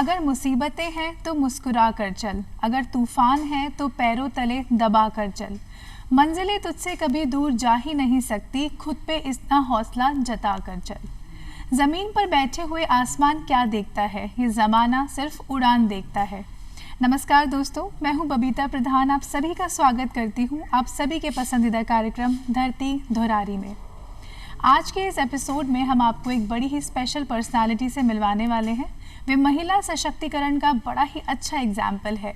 अगर मुसीबतें हैं तो मुस्कुरा कर चल, अगर तूफान है तो पैरों तले दबा कर चल। मंजिलें तुझसे कभी दूर जा ही नहीं सकती, खुद पे इतना हौसला जता कर चल। ज़मीन पर बैठे हुए आसमान क्या देखता है, ये ज़माना सिर्फ उड़ान देखता है। नमस्कार दोस्तों, मैं हूं बबीता प्रधान, आप सभी का स्वागत करती हूं आप सभी के पसंदीदा कार्यक्रम धरती धुरारी में। आज के इस एपिसोड में हम आपको एक बड़ी ही स्पेशल पर्सनालिटी से मिलवाने वाले हैं। वे महिला सशक्तिकरण का बड़ा ही अच्छा एग्जाम्पल है।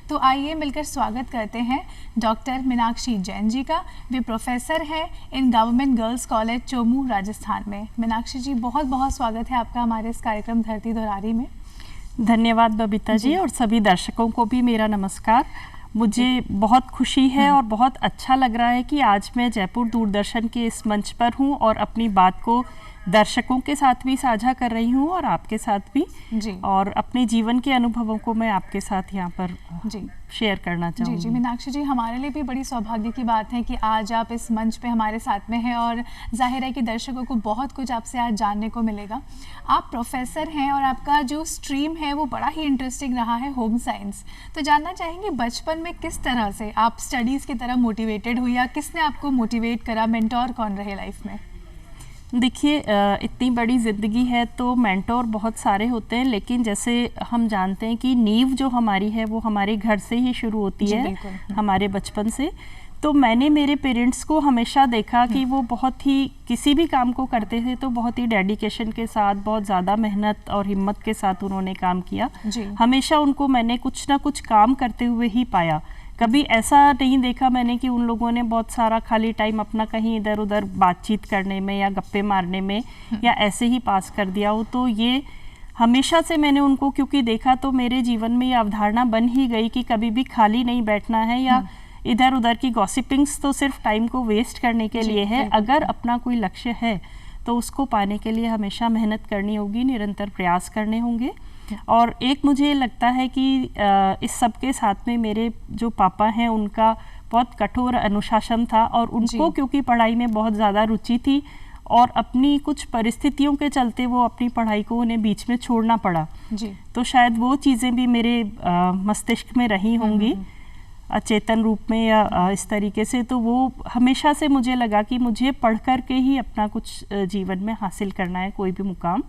तो आइए मिलकर स्वागत करते हैं डॉक्टर मीनाक्षी जैन जी का। वे प्रोफेसर हैं in government girls college Chomu, Rajasthan में। मीनाक्षी जी, बहुत बहुत स्वागत है आपका हमारे इस कार्यक्रम धरती धुरारी में। धन्यवाद बबीता जी, और सभी दर्शकों को भी मेरा नमस्कार। मुझे बहुत खुशी है और बहुत अच्छा लग रहा है कि आज मैं जयपुर दूरदर्शन के इस मंच पर हूँ और अपनी बात को दर्शकों के साथ भी साझा कर रही हूँ और आपके साथ भी जी। और अपने जीवन के अनुभवों को मैं आपके साथ यहाँ पर जी शेयर करना चाहूँगी। जी मीनाक्षी जी, हमारे लिए भी बड़ी सौभाग्य की बात है कि आज आप इस मंच पे हमारे साथ में हैं और जाहिर है कि दर्शकों को बहुत कुछ आपसे आज जानने को मिलेगा। आप प्रोफेसर हैं और आपका जो स्ट्रीम है वो बड़ा ही इंटरेस्टिंग रहा है, होम साइंस। तो जानना चाहेंगे बचपन में किस तरह से आप स्टडीज़ की तरफ मोटिवेटेड हुई या किसने आपको मोटिवेट करा, मेंटोर कौन रहे लाइफ में? देखिए, इतनी बड़ी ज़िंदगी है तो मेंटोर बहुत सारे होते हैं, लेकिन जैसे हम जानते हैं कि नींव जो हमारी है वो हमारे घर से ही शुरू होती है, हमारे बचपन से। तो मैंने मेरे पेरेंट्स को हमेशा देखा कि वो बहुत ही किसी भी काम को करते थे तो बहुत ही डेडिकेशन के साथ, बहुत ज़्यादा मेहनत और हिम्मत के साथ उन्होंने काम किया। हमेशा उनको मैंने कुछ ना कुछ काम करते हुए ही पाया। कभी ऐसा नहीं देखा मैंने कि उन लोगों ने बहुत सारा खाली टाइम अपना कहीं इधर उधर बातचीत करने में या गप्पे मारने में या ऐसे ही पास कर दिया हो। तो ये हमेशा से मैंने उनको क्योंकि देखा तो मेरे जीवन में ये अवधारणा बन ही गई कि कभी भी खाली नहीं बैठना है या इधर उधर की गॉसिपिंग्स तो सिर्फ टाइम को वेस्ट करने के लिए है। अगर अपना कोई लक्ष्य है तो उसको पाने के लिए हमेशा मेहनत करनी होगी, निरंतर प्रयास करने होंगे। और एक मुझे लगता है कि इस सब के साथ में मेरे जो पापा हैं उनका बहुत कठोर अनुशासन था और उनको क्योंकि पढ़ाई में बहुत ज़्यादा रुचि थी और अपनी कुछ परिस्थितियों के चलते वो अपनी पढ़ाई को उन्हें बीच में छोड़ना पड़ा जी। तो शायद वो चीज़ें भी मेरे मस्तिष्क में रही होंगी अचेतन रूप में या इस तरीके से। तो वो हमेशा से मुझे लगा कि मुझे पढ़ कर के ही अपना कुछ जीवन में हासिल करना है, कोई भी मुकाम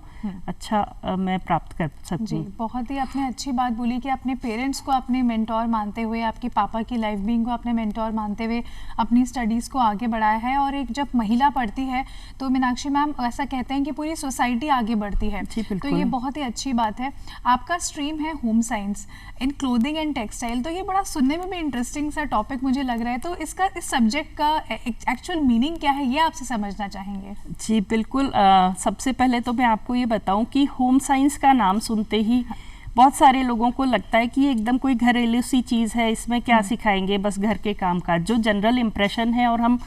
अच्छा मैं प्राप्त कर सकती हूँ। बहुत ही आपने अच्छी बात बोली कि अपने पेरेंट्स को अपने मेंटोर मानते हुए, आपके पापा की लाइफ बीइंग को अपने मेंटोर मानते हुए अपनी स्टडीज़ को आगे बढ़ाया है। और एक जब महिला पढ़ती है तो मीनाक्षी मैम ऐसा कहते हैं कि पूरी सोसाइटी आगे बढ़ती है, तो ये बहुत ही अच्छी बात है। आपका स्ट्रीम है home science in clothing and textile, तो ये बड़ा सुनने में भी इंटरेस्टिंग सा टॉपिक मुझे लग रहा है। तो इसका इस सब्जेक्ट का एक्चुअल मीनिंग क्या है, ये आपसे समझना चाहेंगे। जी बिल्कुल। सबसे पहले तो मैं आपको ये बताऊं कि होम साइंस का नाम सुनते ही बहुत सारे लोगों को लगता है कि ये एकदम कोई घरेलू सी चीज़ है, इसमें क्या सिखाएंगे, बस घर के काम काज, जो जनरल इम्प्रेशन है। और हम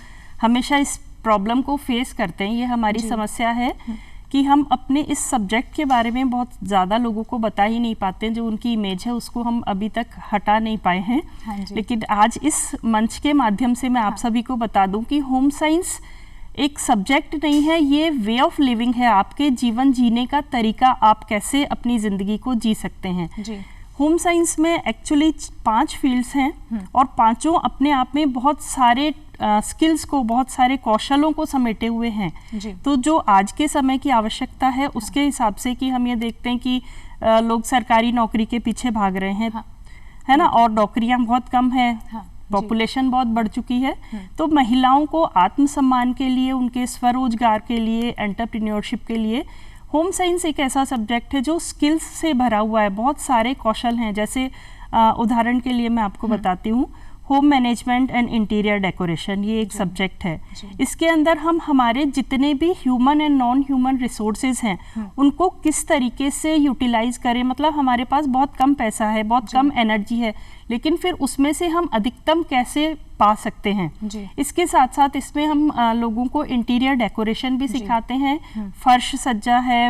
हमेशा इस प्रॉब्लम को फेस करते हैं, ये हमारी समस्या है कि हम अपने इस सब्जेक्ट के बारे में बहुत ज़्यादा लोगों को बता ही नहीं पाते हैं। जो उनकी इमेज है उसको हम अभी तक हटा नहीं पाए हैं। लेकिन आज इस मंच के माध्यम से मैं आप सभी को बता दूं कि होम साइंस एक सब्जेक्ट नहीं है, ये वे ऑफ लिविंग है, आपके जीवन जीने का तरीका, आप कैसे अपनी ज़िंदगी को जी सकते हैं जी। होम साइंस में एक्चुअली 5 फील्ड्स हैं और पांचों अपने आप में बहुत सारे स्किल्स को, बहुत सारे कौशलों को समेटे हुए हैं जी। तो जो आज के समय की आवश्यकता है उसके हिसाब से कि हम ये देखते हैं कि लोग सरकारी नौकरी के पीछे भाग रहे हैं, है ना, और नौकरियां बहुत कम हैं, पॉपुलेशन बहुत बढ़ चुकी है। तो महिलाओं को आत्मसम्मान के लिए, उनके स्वरोजगार के लिए, एंटरप्रेन्योरशिप के लिए होम साइंस एक ऐसा सब्जेक्ट है जो स्किल्स से भरा हुआ है। बहुत सारे कौशल हैं, जैसे उदाहरण के लिए मैं आपको बताती हूँ, home management and interior decoration, ये एक सब्जेक्ट है। इसके अंदर हम हमारे जितने भी human and non human resources हैं उनको किस तरीके से यूटिलाइज करें। मतलब हमारे पास बहुत कम पैसा है, बहुत कम एनर्जी है, लेकिन फिर उसमें से हम अधिकतम कैसे पा सकते हैं। इसके साथ साथ इसमें हम लोगों को इंटीरियर डेकोरेशन भी सिखाते हैं, फर्श सज्जा है,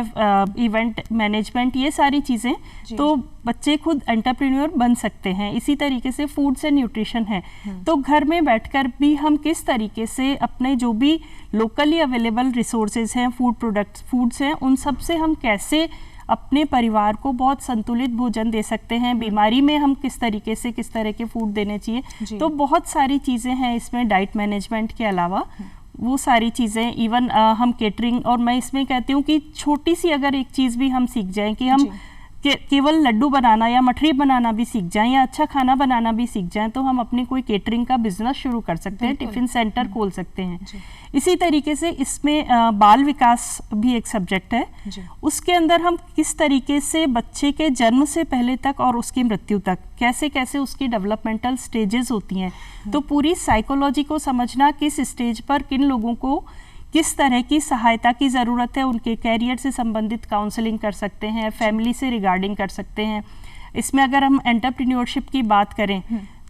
इवेंट मैनेजमेंट, ये सारी चीज़ें, तो बच्चे खुद एंटरप्रेन्योर बन सकते हैं। इसी तरीके से फूड्स एंड न्यूट्रिशन है, तो घर में बैठकर भी हम किस तरीके से अपने जो भी लोकली अवेलेबल रिसोर्सेज हैं, फूड प्रोडक्ट्स, फूड्स हैं, उन सब से हम कैसे अपने परिवार को बहुत संतुलित भोजन दे सकते हैं। बीमारी में हम किस तरीके से किस तरह के फूड देने चाहिए, तो बहुत सारी चीज़ें हैं इसमें। डाइट मैनेजमेंट के अलावा वो सारी चीज़ें, इवन हम केटरिंग, और मैं इसमें कहती हूँ कि छोटी सी अगर एक चीज़ भी हम सीख जाएं कि हम केवल लड्डू बनाना या मठरी बनाना भी सीख जाएं या अच्छा खाना बनाना भी सीख जाएं, तो हम अपनी कोई केटरिंग का बिजनेस शुरू कर सकते हैं, टिफिन सेंटर खोल सकते हैं। इसी तरीके से इसमें बाल विकास भी एक सब्जेक्ट है। उसके अंदर हम किस तरीके से बच्चे के जन्म से पहले तक और उसकी मृत्यु तक कैसे कैसे उसकी डेवलपमेंटल स्टेजेस होती हैं, तो पूरी साइकोलॉजी को समझना, किस स्टेज पर किन लोगों को किस तरह की सहायता की ज़रूरत है, उनके कैरियर से संबंधित काउंसलिंग कर सकते हैं, फैमिली से रिगार्डिंग कर सकते हैं। इसमें अगर हम एंटरप्रेन्योरशिप की बात करें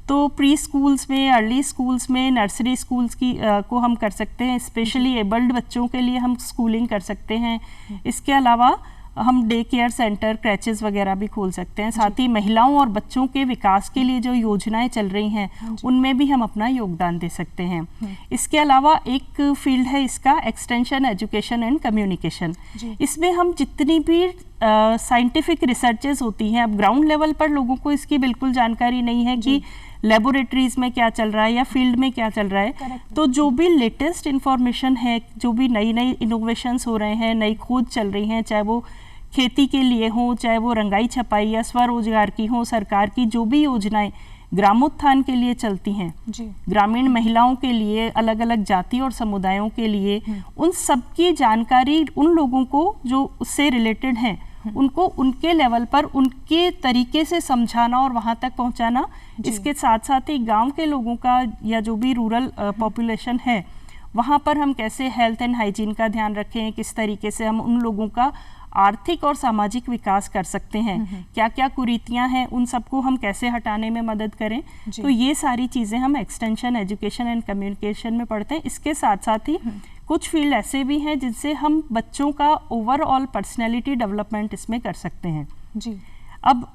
तो प्री स्कूल्स में, अर्ली स्कूल्स में, नर्सरी स्कूल्स की को हम कर सकते हैं। स्पेशली एबल्ड बच्चों के लिए हम स्कूलिंग कर सकते हैं। इसके अलावा हम डे केयर सेंटर, क्रैचेस वगैरह भी खोल सकते हैं। साथ ही महिलाओं और बच्चों के विकास के लिए जो योजनाएं चल रही हैं उनमें भी हम अपना योगदान दे सकते हैं। इसके अलावा एक फील्ड है इसका एक्सटेंशन एजुकेशन एंड कम्युनिकेशन। इसमें हम जितनी भी साइंटिफिक रिसर्चेस होती हैं, अब ग्राउंड लेवल पर लोगों को इसकी बिल्कुल जानकारी नहीं है कि लेबोरेटरीज में क्या चल रहा है या फील्ड में क्या चल रहा है। तो जो भी लेटेस्ट इंफॉर्मेशन है, जो भी नई नई इनोवेशंस हो रहे हैं, नई खोज चल रही हैं, चाहे वो खेती के लिए हो, चाहे वो रंगाई छपाई या स्वरोजगार की हो, सरकार की जो भी योजनाएं ग्रामोत्थान के लिए चलती हैं, ग्रामीण महिलाओं के लिए, अलग अलग जाति और समुदायों के लिए, उन सब की जानकारी उन लोगों को जो उससे रिलेटेड हैं उनको उनके लेवल पर उनके तरीके से समझाना और वहाँ तक पहुँचाना। इसके साथ साथ ही गांव के लोगों का या जो भी रूरल पॉपुलेशन है वहाँ पर हम कैसे हेल्थ एंड हाइजीन का ध्यान रखें, किस तरीके से हम उन लोगों का आर्थिक और सामाजिक विकास कर सकते हैं, क्या क्या कुरीतियां हैं उन सबको हम कैसे हटाने में मदद करें। तो ये सारी चीज़ें हम एक्सटेंशन एजुकेशन एंड कम्युनिकेशन में पढ़ते हैं। इसके साथ साथ ही कुछ फील्ड ऐसे भी हैं जिनसे हम बच्चों का ओवरऑल पर्सनैलिटी डेवलपमेंट इसमें कर सकते हैं। अब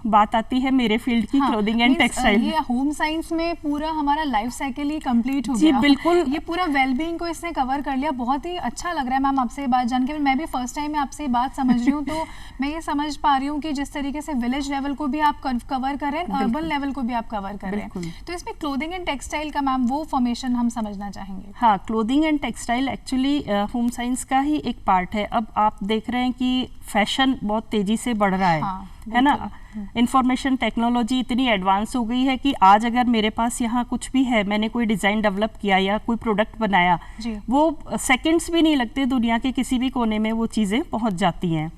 बात आती है मेरे फील्ड की, क्लोथिंग एंड टेक्सटाइल। ये होम साइंस में पूरा हमारा लाइफ साइकिल ही कंप्लीट हो गया। जी बिल्कुल, ये पूरा वेलबींग को इसने कवर कर लिया। बहुत ही अच्छा लग रहा है मैम आपसे ये बात जान के। मैं भी फर्स्ट टाइम आपसे बात समझ रही हूँ, तो मैं ये समझ पा रही हूँ कि जिस तरीके से विलेज लेवल को भी आप कवर कर रहे हैं, अर्बन लेवल को भी आप कवर कर रहे हैं। तो इसमें क्लोथिंग एंड टेक्सटाइल का मैम वो फॉर्मेशन हम समझना चाहेंगे। हाँ, clothing and textile actually home science का ही एक पार्ट है। अब आप देख रहे हैं कि फैशन बहुत तेजी से बढ़ रहा है ना। इंफॉर्मेशन टेक्नोलॉजी इतनी एडवांस हो गई है कि आज अगर मेरे पास यहाँ कुछ भी है, मैंने कोई डिज़ाइन डेवलप किया या कोई प्रोडक्ट बनाया, वो सेकंड्स भी नहीं लगते, दुनिया के किसी भी कोने में वो चीज़ें पहुँच जाती हैं।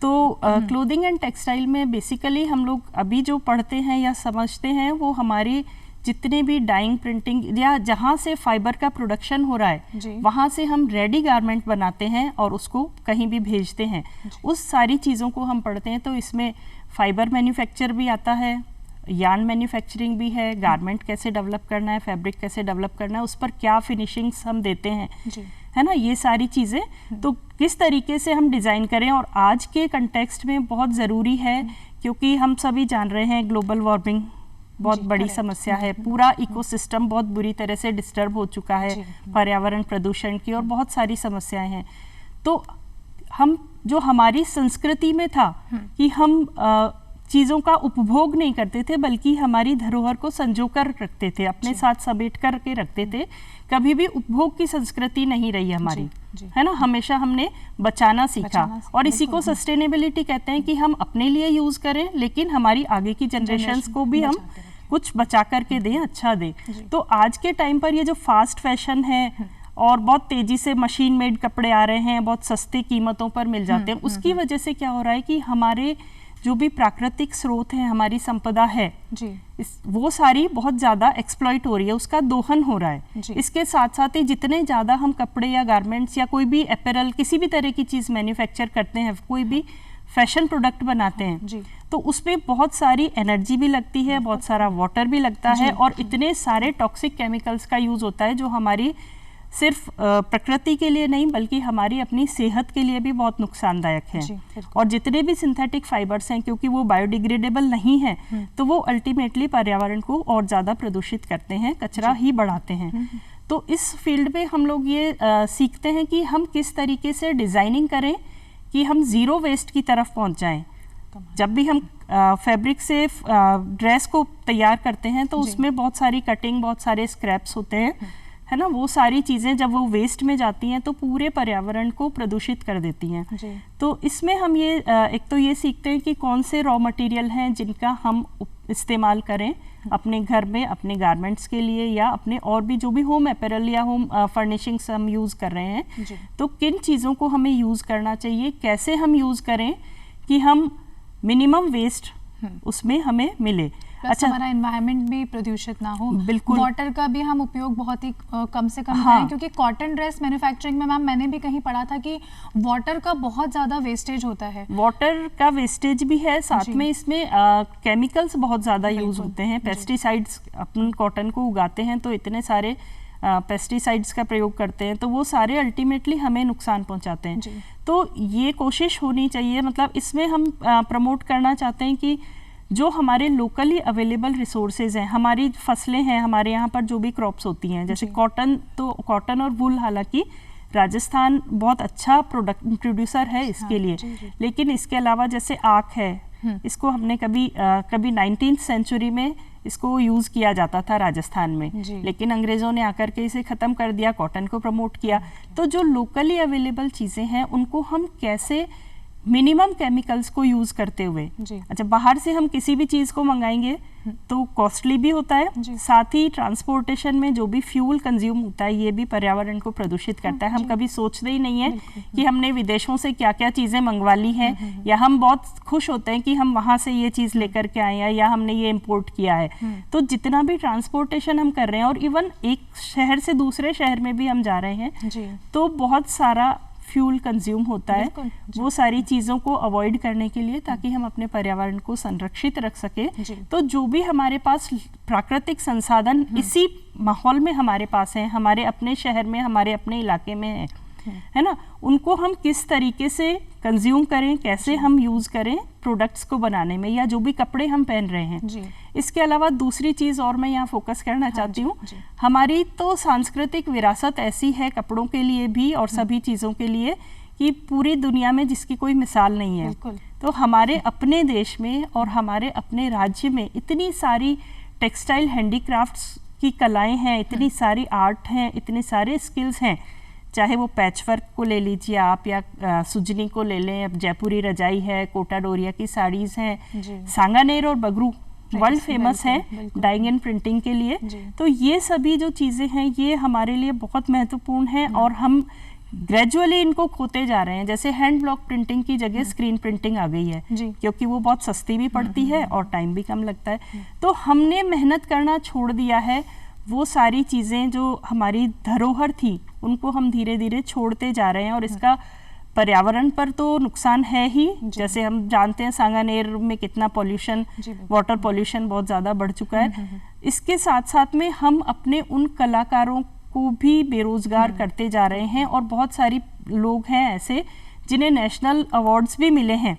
तो क्लोथिंग एंड टेक्सटाइल में बेसिकली हम लोग अभी जो पढ़ते हैं या समझते हैं वो हमारी जितने भी डाइंग, प्रिंटिंग या जहाँ से फाइबर का प्रोडक्शन हो रहा है वहाँ से हम रेडी गारमेंट बनाते हैं और उसको कहीं भी भेजते हैं, उस सारी चीज़ों को हम पढ़ते हैं। तो इसमें फाइबर मैन्युफैक्चर भी आता है, यार्न मैन्युफैक्चरिंग भी है, गारमेंट कैसे डेवलप करना है, फैब्रिक कैसे डेवलप करना है, उस पर क्या फिनिशिंग्स हम देते हैं, है ना, ये सारी चीज़ें। तो किस तरीके से हम डिज़ाइन करें, और आज के कंटेक्स्ट में बहुत ज़रूरी है क्योंकि हम सभी जान रहे हैं ग्लोबल वार्मिंग बहुत बड़ी समस्या है, पूरा इकोसिस्टम बहुत बुरी तरह से डिस्टर्ब हो चुका है, पर्यावरण प्रदूषण की और बहुत सारी समस्याएं हैं। तो हम जो हमारी संस्कृति में था कि हम चीज़ों का उपभोग नहीं करते थे बल्कि हमारी धरोहर को संजो कर रखते थे, अपने साथ समेट कर के रखते थे, कभी भी उपभोग की संस्कृति नहीं रही हमारी, है ना। हमेशा हमने बचाना सीखा और इसी को सस्टेनेबिलिटी कहते हैं कि हम अपने लिए यूज़ करें लेकिन हमारी आगे की जनरेशन्स को भी हम कुछ बचा करके दें, अच्छा दें। तो आज के टाइम पर ये जो फास्ट फैशन है और बहुत तेजी से मशीन मेड कपड़े आ रहे हैं, बहुत सस्ती कीमतों पर मिल जाते हैं, उसकी वजह से क्या हो रहा है कि हमारे जो भी प्राकृतिक स्रोत हैं, हमारी संपदा है वो सारी बहुत ज़्यादा एक्सप्लॉइट हो रही है, उसका दोहन हो रहा है। इसके साथ साथ ही जितने ज़्यादा हम कपड़े या गारमेंट्स या कोई भी अपैरल किसी भी तरह की चीज़ मैन्युफैक्चर करते हैं, कोई भी फैशन प्रोडक्ट बनाते हैं, तो उसमें बहुत सारी एनर्जी भी लगती है, बहुत सारा वाटर भी लगता है और इतने सारे टॉक्सिक केमिकल्स का यूज़ होता है जो हमारी सिर्फ प्रकृति के लिए नहीं बल्कि हमारी अपनी सेहत के लिए भी बहुत नुकसानदायक है। और जितने भी सिंथेटिक फाइबर्स हैं क्योंकि वो बायोडिग्रेडेबल नहीं है तो वो अल्टीमेटली पर्यावरण को और ज़्यादा प्रदूषित करते हैं, कचरा ही बढ़ाते हैं। तो इस फील्ड में हम लोग ये सीखते हैं कि हम किस तरीके से डिज़ाइनिंग करें कि हम ज़ीरो वेस्ट की तरफ पहुंच जाएं। जब भी हम फैब्रिक से ड्रेस को तैयार करते हैं तो उसमें बहुत सारी कटिंग, बहुत सारे स्क्रैप्स होते हैं, है ना, वो सारी चीज़ें जब वो वेस्ट में जाती हैं तो पूरे पर्यावरण को प्रदूषित कर देती हैं। तो इसमें हम ये एक तो ये सीखते हैं कि कौन से रॉ मटेरियल हैं जिनका हम इस्तेमाल करें अपने घर में, अपने गारमेंट्स के लिए, या अपने और भी जो भी होम अपैरल या होम फर्निशिंग्स हम यूज़ कर रहे हैं, तो किन चीज़ों को हमें यूज़ करना चाहिए, कैसे हम यूज़ करें कि हम मिनिमम वेस्ट उसमें हमें मिले। अच्छा, हमारा एनवायरनमेंट भी प्रदूषित ना हो। बिल्कुल। वाटर का भी हम उपयोग बहुत ही कम से कम हाँ। करें, क्योंकि कॉटन ड्रेस मैन्युफैक्चरिंग में मैम मैंने भी कहीं पढ़ा था कि वाटर का बहुत ज़्यादा वेस्टेज होता है। वाटर का वेस्टेज भी है, साथ में इसमें केमिकल्स बहुत ज़्यादा यूज़ होते हैं, पेस्टिसाइड्स। अपन कॉटन को उगाते हैं तो इतने सारे पेस्टिसाइड्स का प्रयोग करते हैं, तो वो सारे अल्टीमेटली हमें नुकसान पहुंचाते हैं। तो ये कोशिश होनी चाहिए, मतलब इसमें हम प्रमोट करना चाहते हैं कि जो हमारे लोकली अवेलेबल रिसोर्सेज हैं, हमारी फसलें हैं, हमारे यहाँ पर जो भी क्रॉप्स होती हैं, जैसे कॉटन, तो कॉटन और वूल, हालांकि राजस्थान बहुत अच्छा प्रोड्यूसर है इसके लिए, लेकिन इसके अलावा जैसे आख है, इसको हमने कभी 19th सेंचुरी में इसको यूज़ किया जाता था राजस्थान में, लेकिन अंग्रेज़ों ने आकर के इसे ख़त्म कर दिया, कॉटन को प्रमोट किया। तो जो लोकली अवेलेबल चीज़ें हैं उनको हम कैसे मिनिमम केमिकल्स को यूज़ करते हुए, अच्छा, बाहर से हम किसी भी चीज़ को मंगाएंगे तो कॉस्टली भी होता है, साथ ही ट्रांसपोर्टेशन में जो भी फ्यूल कंज्यूम होता है ये भी पर्यावरण को प्रदूषित करता है। हम कभी सोचते ही नहीं है कि हमने विदेशों से क्या क्या चीज़ें मंगवा ली हैं, या हम बहुत खुश होते हैं कि हम वहाँ से ये चीज़ लेकर के आए हैं, या हमने ये इम्पोर्ट किया है। तो जितना भी ट्रांसपोर्टेशन हम कर रहे हैं, और इवन एक शहर से दूसरे शहर में भी हम जा रहे हैं, तो बहुत सारा फ्यूल कंज्यूम होता है। वो सारी चीज़ों को अवॉइड करने के लिए, ताकि हम अपने पर्यावरण को संरक्षित रख सके, तो जो भी हमारे पास प्राकृतिक संसाधन इसी माहौल में हमारे पास हैं, हमारे अपने शहर में, हमारे अपने इलाके में है ना, उनको हम किस तरीके से कंज्यूम करें, कैसे हम यूज़ करें प्रोडक्ट्स को बनाने में, या जो भी कपड़े हम पहन रहे हैं। इसके अलावा दूसरी चीज़ और मैं यहाँ फोकस करना चाहती हूँ, हमारी तो सांस्कृतिक विरासत ऐसी है कपड़ों के लिए भी और सभी चीज़ों के लिए, कि पूरी दुनिया में जिसकी कोई मिसाल नहीं है। तो हमारे अपने देश में और हमारे अपने राज्य में इतनी सारी टेक्सटाइल हैंडीक्राफ्ट्स की कलाएँ हैं, इतनी सारी आर्ट हैं, इतने सारे स्किल्स हैं, चाहे वो पैच वर्क को ले लीजिए आप, या सुजनी को ले लें, अब जयपुरी रजाई है, कोटा डोरिया की साड़ीज़ हैं, सांगानेर और बगरू वर्ल्ड फेमस है डाइंग एंड प्रिंटिंग के लिए। तो ये सभी जो चीज़ें हैं ये हमारे लिए बहुत महत्वपूर्ण हैं, और हम ग्रेजुअली इनको खोते जा रहे हैं। जैसे हैंड ब्लॉक प्रिंटिंग की जगह स्क्रीन प्रिंटिंग आ गई है, क्योंकि वो बहुत सस्ती भी पड़ती है और टाइम भी कम लगता है। तो हमने मेहनत करना छोड़ दिया है, वो सारी चीज़ें जो हमारी धरोहर थी उनको हम धीरे धीरे छोड़ते जा रहे हैं, और इसका पर्यावरण पर तो नुकसान है ही। जैसे हम जानते हैं सांगानेर में कितना पॉल्यूशन, वाटर पॉल्यूशन बहुत ज़्यादा बढ़ चुका है। इसके साथ साथ में हम अपने उन कलाकारों को भी बेरोजगार करते जा रहे हैं, और बहुत सारी लोग हैं ऐसे जिन्हें नेशनल अवार्ड्स भी मिले हैं,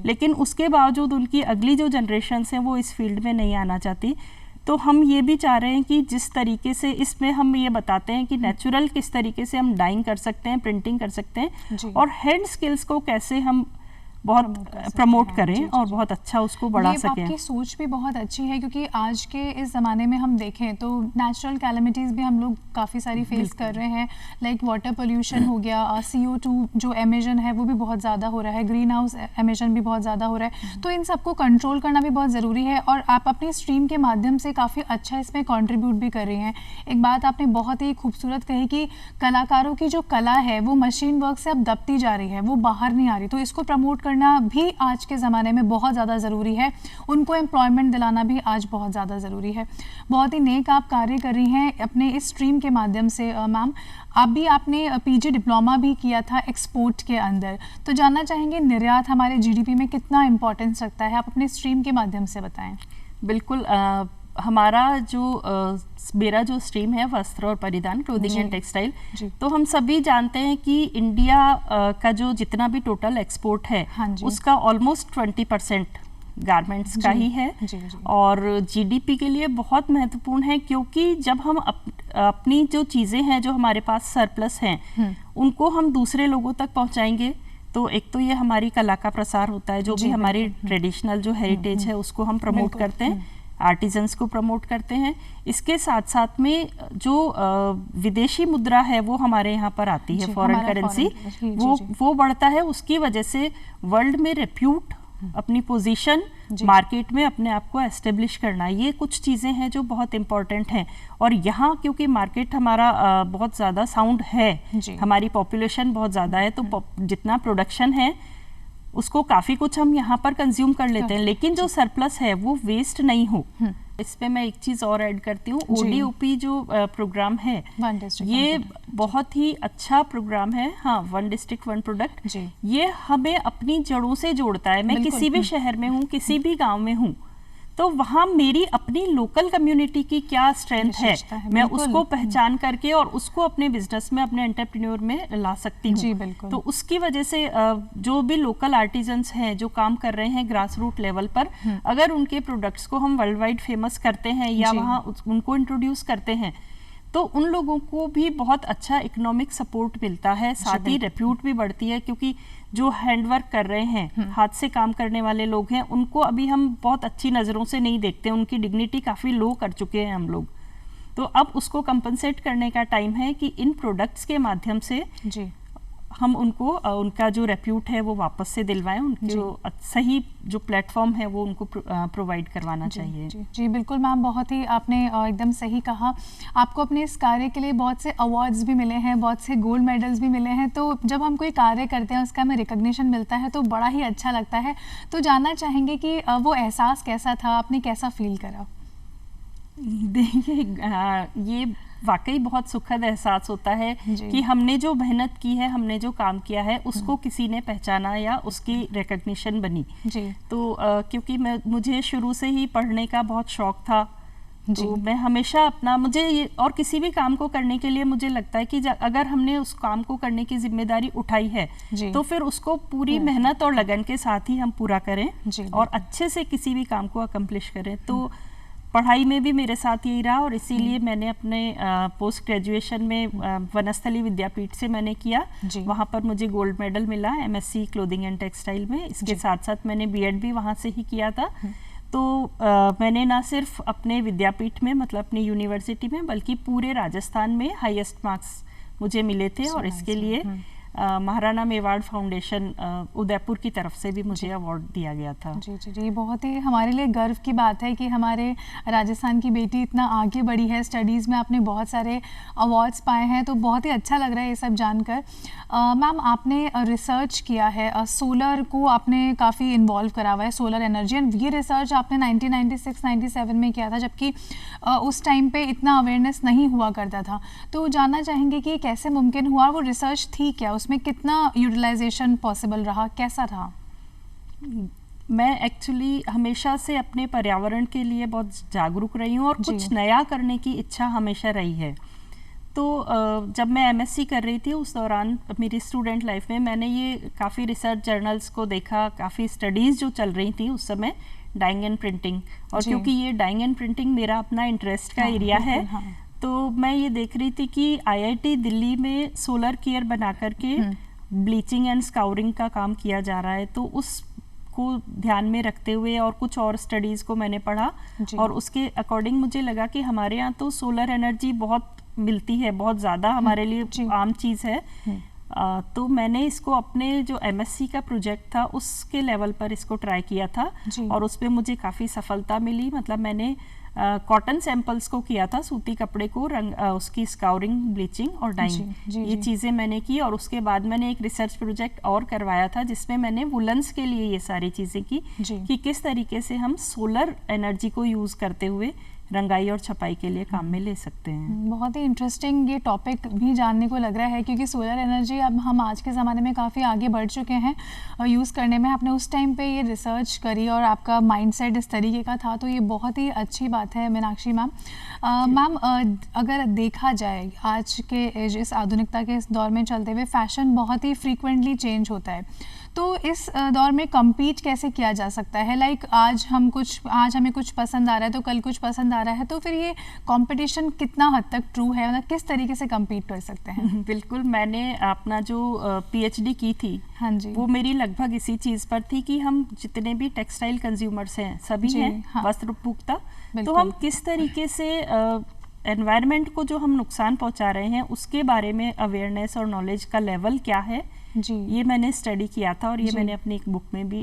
लेकिन उसके बावजूद उनकी अगली जो जनरेशन्स हैं वो इस फील्ड में नहीं आना चाहती। तो हम ये भी चाह रहे हैं कि जिस तरीके से इसमें हम ये बताते हैं कि नेचुरल किस तरीके से हम डाइंग कर सकते हैं, प्रिंटिंग कर सकते हैं, और हैंड स्किल्स को कैसे हम बहुत प्रमोट करें और बहुत अच्छा उसको बढ़ा सकें। आपकी सोच भी बहुत अच्छी है, क्योंकि आज के इस ज़माने में हम देखें तो नेचुरल कैलेमिटीज़ भी हम लोग काफ़ी सारी फेस कर रहे हैं, लाइक वाटर पोल्यूशन हो गया, CO2 जो एमिशन है वो भी बहुत ज़्यादा हो रहा है, ग्रीन हाउस एमिशन भी बहुत ज़्यादा हो रहा है। तो इन सबको कंट्रोल करना भी बहुत ज़रूरी है, और आप अपनी स्ट्रीम के माध्यम से काफ़ी अच्छा इसमें कॉन्ट्रीब्यूट भी कर रही हैं। एक बात आपने बहुत ही खूबसूरत कही कि कलाकारों की जो कला है वो मशीन वर्क से अब दबती जा रही है, वो बाहर नहीं आ रही। तो इसको प्रमोट करना भी आज के ज़माने में बहुत ज़्यादा ज़रूरी है, उनको एम्प्लॉयमेंट दिलाना भी आज बहुत ज़्यादा ज़रूरी है। बहुत ही नेक आप कार्य कर रही हैं अपने इस स्ट्रीम के माध्यम से। मैम, आपने PG डिप्लोमा भी किया था एक्सपोर्ट के अंदर, तो जानना चाहेंगे निर्यात हमारे GDP में कितना इम्पोर्टेंस रखता है, आप अपने स्ट्रीम के माध्यम से बताएं। बिल्कुल, हमारा मेरा जो स्ट्रीम है वस्त्र और परिधान, क्लोथिंग एंड टेक्सटाइल, तो हम सभी जानते हैं कि इंडिया का जो जितना भी टोटल एक्सपोर्ट है उसका ऑलमोस्ट 20% गारमेंट्स का ही है, और GDP के लिए बहुत महत्वपूर्ण है, क्योंकि जब हम अपनी जो चीज़ें हैं जो हमारे पास सरप्लस हैं उनको हम दूसरे लोगों तक पहुंचाएंगे तो एक तो ये हमारी कला का प्रसार होता है, जो जी, भी हमारी बिल्कुल। ट्रेडिशनल जो हेरिटेज है उसको हम प्रमोट बिल्कुल, करते हैं, आर्टिजन्स को प्रमोट करते हैं। इसके साथ साथ में जो विदेशी मुद्रा है वो हमारे यहाँ पर आती है, जी, फॉरेन हमारा करेंसी, foreign- जी, जी, वो बढ़ता है। उसकी वजह से वर्ल्ड में रेप्यूट, अपनी पोजीशन मार्केट में अपने आप को एस्टेब्लिश करना, ये कुछ चीज़ें हैं जो बहुत इंपॉर्टेंट हैं। और यहाँ क्योंकि मार्केट हमारा बहुत ज़्यादा साउंड है, जी। हमारी पॉपुलेशन बहुत ज़्यादा है, तो जितना प्रोडक्शन है उसको काफ़ी कुछ हम यहाँ पर कंज्यूम कर लेते हैं, लेकिन जो सरप्लस है वो वेस्ट नहीं हो। इस पे मैं एक चीज़ और ऐड करती हूँ, ODOP जो प्रोग्राम है, One district, one ये product, बहुत ही अच्छा प्रोग्राम है। हाँ, 1 डिस्ट्रिक्ट 1 प्रोडक्ट, जी। ये हमें अपनी जड़ों से जोड़ता है। मैं बिल्कुल, किसी भी शहर में हूँ, किसी भी गांव में हूँ, तो वहाँ मेरी अपनी लोकल कम्युनिटी की क्या स्ट्रेंथ है, विशेषता है, मैं बिल्कुल। उसको पहचान करके और उसको अपने बिजनेस में, अपने एंटरप्रेन्योर में ला सकती हूँ। जी, बिल्कुल। तो उसकी वजह से जो भी लोकल आर्टिजन्स हैं जो काम कर रहे हैं ग्रास रूट लेवल पर, अगर उनके प्रोडक्ट्स को हम वर्ल्ड वाइड फेमस करते हैं या जी। वहाँ उनको इंट्रोड्यूस करते हैं, तो उन लोगों को भी बहुत अच्छा इकोनॉमिक सपोर्ट मिलता है, साथ ही रेप्यूट भी बढ़ती है। क्योंकि जो हैंडवर्क कर रहे हैं, हाथ से काम करने वाले लोग हैं, उनको अभी हम बहुत अच्छी नज़रों से नहीं देखते, उनकी डिग्निटी काफ़ी लो कर चुके हैं हम लोग। तो अब उसको कंपनसेट करने का टाइम है कि इन प्रोडक्ट्स के माध्यम से जी, हम उनको उनका जो रेप्यूट है वो वापस से दिलवाएं, उनके जो सही जो प्लेटफॉर्म है वो उनको प्रोवाइड करवाना चाहिए। जी, जी, बिल्कुल मैम, बहुत ही आपने एकदम सही कहा। आपको अपने इस कार्य के लिए बहुत से अवार्ड्स भी मिले हैं, बहुत से गोल्ड मेडल्स भी मिले हैं। तो जब हम कोई कार्य करते हैं उसका हमें रिकग्निशन मिलता है तो बड़ा ही अच्छा लगता है। तो जानना चाहेंगे कि वो एहसास कैसा था, आपने कैसा फील करा? देखिए, ये वाकई बहुत सुखद एहसास होता है जी। कि हमने जो मेहनत की है, हमने जो काम किया है, उसको किसी ने पहचाना या उसकी रिकग्निशन बनी। जी, तो क्योंकि मुझे शुरू से ही पढ़ने का बहुत शौक था, तो मैं हमेशा मुझे ये और किसी भी काम को करने के लिए मुझे लगता है कि अगर हमने उस काम को करने की जिम्मेदारी उठाई है, जी। तो फिर उसको पूरी मेहनत और लगन के साथ ही हम पूरा करें जी, और अच्छे से किसी भी काम को अकम्प्लिश करें। तो पढ़ाई में भी मेरे साथ यही रहा और इसीलिए मैंने अपने पोस्ट ग्रेजुएशन में वनस्थली विद्यापीठ से मैंने किया। वहाँ पर मुझे गोल्ड मेडल मिला MSc क्लोथिंग एंड टेक्सटाइल में। इसके साथ साथ मैंने B.Ed भी वहाँ से ही किया था। तो मैंने ना सिर्फ अपने विद्यापीठ में, मतलब अपनी यूनिवर्सिटी में, बल्कि पूरे राजस्थान में हाईएस्ट मार्क्स मुझे मिले थे और इसके लिए महाराणा मेवाड़ फाउंडेशन उदयपुर की तरफ से भी मुझे अवार्ड दिया गया था। जी, जी, जी, बहुत ही हमारे लिए गर्व की बात है कि हमारे राजस्थान की बेटी इतना आगे बढ़ी है स्टडीज़ में, आपने बहुत सारे अवार्ड्स पाए हैं, तो बहुत ही अच्छा लग रहा है ये सब जानकर। मैम, आपने रिसर्च किया है, सोलर को आपने काफ़ी इन्वॉल्व करा हुआ है, सोलर एनर्जी, एंड ये रिसर्च आपने 1996-97 में किया था, जबकि उस टाइम पे इतना अवेयरनेस नहीं हुआ करता था। तो जानना चाहेंगे कि कैसे मुमकिन हुआ, वो रिसर्च थी क्या, उसमें कितना यूटिलाइजेशन पॉसिबल रहा, कैसा रहा? मैं एक्चुअली हमेशा से अपने पर्यावरण के लिए बहुत जागरूक रही हूँ और कुछ नया करने की इच्छा हमेशा रही है। तो जब मैं MSc कर रही थी उस दौरान मेरी स्टूडेंट लाइफ में मैंने ये काफ़ी रिसर्च जर्नल्स को देखा, काफ़ी स्टडीज़ जो चल रही थी उस समय डाइंग एंड प्रिंटिंग, और क्योंकि ये डाइंग एंड प्रिंटिंग मेरा अपना इंटरेस्ट का एरिया है, तो मैं ये देख रही थी कि IIT दिल्ली में सोलर केयर बना करके ब्लीचिंग एंड स्काउरिंग का काम किया जा रहा है। तो उस को ध्यान में रखते हुए और कुछ और स्टडीज़ को मैंने पढ़ा और उसके अकॉर्डिंग मुझे लगा कि हमारे यहाँ तो सोलर एनर्जी बहुत मिलती है, बहुत ज़्यादा हमारे लिए आम चीज़ है। तो मैंने इसको अपने जो MSc का प्रोजेक्ट था उसके लेवल पर इसको ट्राई किया था और उस पर मुझे काफ़ी सफलता मिली। मतलब मैंने कॉटन सैंपल्स को किया था, सूती कपड़े को उसकी स्काउरिंग, ब्लीचिंग और डाइंग, ये चीज़ें मैंने की। और उसके बाद मैंने एक रिसर्च प्रोजेक्ट और करवाया था जिसमें मैंने वुलन्स के लिए ये सारी चीज़ें की कि किस तरीके से हम सोलर एनर्जी को यूज़ करते हुए रंगाई और छपाई के लिए काम में ले सकते हैं। बहुत ही इंटरेस्टिंग ये टॉपिक भी जानने को लग रहा है, क्योंकि सोलर एनर्जी अब हम आज के ज़माने में काफ़ी आगे बढ़ चुके हैं यूज़ करने में। आपने उस टाइम पे ये रिसर्च करी और आपका माइंडसेट इस तरीके का था, तो ये बहुत ही अच्छी बात है मीनाक्षी मैम। मैम, अगर देखा जाए आज के इस आधुनिकता के इस दौर में चलते हुए फैशन बहुत ही फ्रीक्वेंटली चेंज होता है, तो इस दौर में compete कैसे किया जा सकता है? लाइक आज हमें कुछ पसंद आ रहा है तो कल कुछ पसंद आ रहा है, तो फिर ये कंपटीशन कितना हद तक ट्रू है, मतलब किस तरीके से compete कर सकते हैं? बिल्कुल, मैंने अपना जो PhD की थी, हाँ जी, वो मेरी लगभग इसी चीज़ पर थी कि हम जितने भी टेक्सटाइल कंज्यूमर्स हैं सभी जी, हैं, हाँ। वस्त्र उपभोक्ता, तो बिल्कुल। हम किस तरीके से एनवायरनमेंट को जो हम नुकसान पहुंचा रहे हैं उसके बारे में अवेयरनेस और नॉलेज का लेवल क्या है, जी, ये मैंने स्टडी किया था और ये जी। मैंने अपनी एक बुक में भी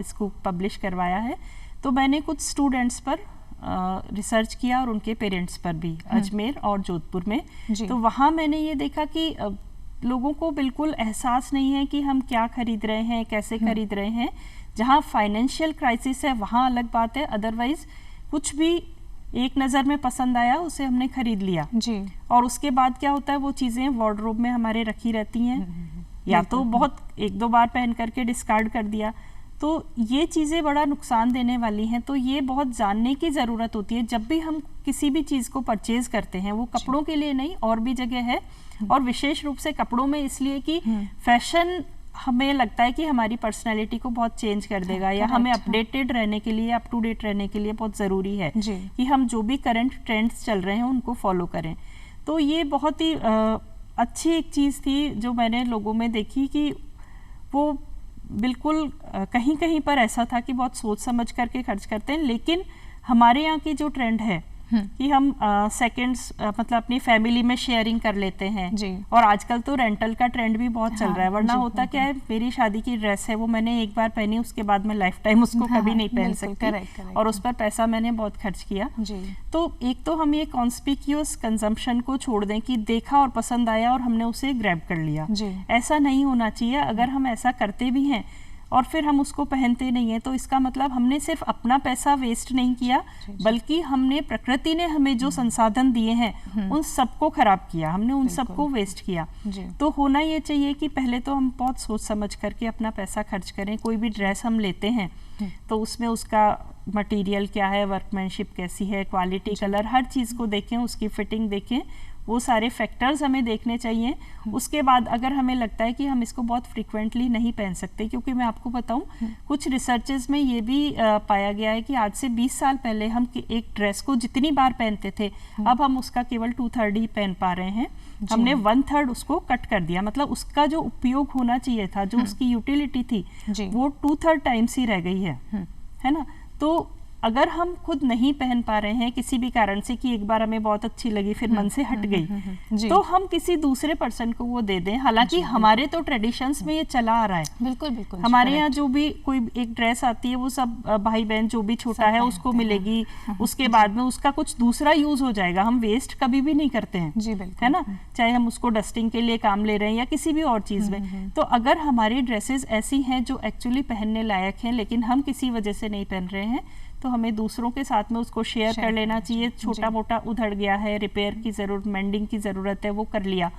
इसको पब्लिश करवाया है। तो मैंने कुछ स्टूडेंट्स पर रिसर्च किया और उनके पेरेंट्स पर भी, अजमेर और जोधपुर में। जी। तो वहाँ मैंने ये देखा कि लोगों को बिल्कुल एहसास नहीं है कि हम क्या खरीद रहे हैं, कैसे खरीद रहे हैं। जहाँ फाइनेंशियल क्राइसिस है वहाँ अलग बात है, अदरवाइज कुछ भी एक नज़र में पसंद आया उसे हमने खरीद लिया, जी, और उसके बाद क्या होता है, वो चीज़ें वार्डरोब में हमारे रखी रहती हैं, या तो बहुत एक दो बार पहन करके डिस्कार्ड कर दिया। तो ये चीज़ें बड़ा नुकसान देने वाली हैं। तो ये बहुत जानने की ज़रूरत होती है जब भी हम किसी भी चीज़ को परचेज करते हैं, वो कपड़ों के लिए नहीं और भी जगह है, और विशेष रूप से कपड़ों में इसलिए कि फैशन हमें लगता है कि हमारी पर्सनैलिटी को बहुत चेंज कर देगा, या हमें अपडेटेड रहने के लिए, अप टू डेट रहने के लिए बहुत ज़रूरी है जी। कि हम जो भी करंट ट्रेंड्स चल रहे हैं उनको फॉलो करें। तो ये बहुत ही अच्छी एक चीज़ थी जो मैंने लोगों में देखी कि वो बिल्कुल कहीं कहीं पर ऐसा था कि बहुत सोच समझ करके खर्च करते हैं, लेकिन हमारे यहाँ की जो ट्रेंड है कि हम सेकंड्स मतलब अपनी फैमिली में शेयरिंग कर लेते हैं जी। और आजकल तो रेंटल का ट्रेंड भी बहुत चल रहा है। वरना जी, होता क्या है, मेरी शादी की ड्रेस है, वो मैंने एक बार पहनी, उसके बाद मैं लाइफ टाइम उसको कभी नहीं पहन बिल्कुल, सकती, correct, और उस पर पैसा मैंने बहुत खर्च किया। जी, तो एक तो हम ये कॉन्स्पिक्यूअस कंजम्पशन को छोड़ दें कि देखा और पसंद आया और हमने उसे ग्रैब कर लिया, जी। ऐसा नहीं होना चाहिए। अगर हम ऐसा करते भी हैं और फिर हम उसको पहनते नहीं है, तो इसका मतलब हमने सिर्फ अपना पैसा वेस्ट नहीं किया, बल्कि हमने प्रकृति ने हमें जो संसाधन दिए हैं उन सबको खराब किया, हमने उन सबको वेस्ट किया। जी। तो होना ये चाहिए कि पहले तो हम बहुत सोच समझ करके अपना पैसा खर्च करें। कोई भी ड्रेस हम लेते हैं तो उसमें उसका मटेरियल क्या है, वर्कमैनशिप कैसी है, क्वालिटी, कलर, हर चीज़ को देखें, उसकी फिटिंग देखें, वो सारे फैक्टर्स हमें देखने चाहिए। उसके बाद अगर हमें लगता है कि हम इसको बहुत फ्रिक्वेंटली नहीं पहन सकते, क्योंकि मैं आपको बताऊं कुछ रिसर्चेस में ये भी पाया गया है कि आज से 20 साल पहले हम एक ड्रेस को जितनी बार पहनते थे, अब हम उसका केवल 2/3 ही पहन पा रहे हैं। हमने 1/3 उसको कट कर दिया, मतलब उसका जो उपयोग होना चाहिए था, जो उसकी यूटिलिटी थी, वो 2/3 टाइम्स ही रह गई है ना। तो अगर हम खुद नहीं पहन पा रहे हैं किसी भी कारण से, कि एक बार हमें बहुत अच्छी लगी फिर मन से हट गई, तो हम किसी दूसरे पर्सन को वो दे दें। हालांकि हमारे तो ट्रेडिशंस में ये चला आ रहा है, बिल्कुल बिल्कुल। हमारे यहाँ जो भी कोई एक ड्रेस आती है वो सब भाई बहन जो भी छोटा है उसको मिलेगी, उसके बाद में उसका कुछ दूसरा यूज हो जाएगा। हम वेस्ट कभी भी नहीं करते हैं, जी बिल्कुल, है ना, चाहे हम उसको डस्टिंग के लिए काम ले रहे हैं या किसी भी और चीज में। तो अगर हमारी ड्रेसेस ऐसी हैं जो एक्चुअली पहनने लायक हैं, लेकिन हम किसी वजह से नहीं पहन रहे हैं, तो हमें दूसरों के साथ में उसको शेयर कर लेना चाहिए। छोटा मोटा उधड़ गया है, रिपेयर की जरूरत, मेंडिंग की जरूरत है, वो कर लिया।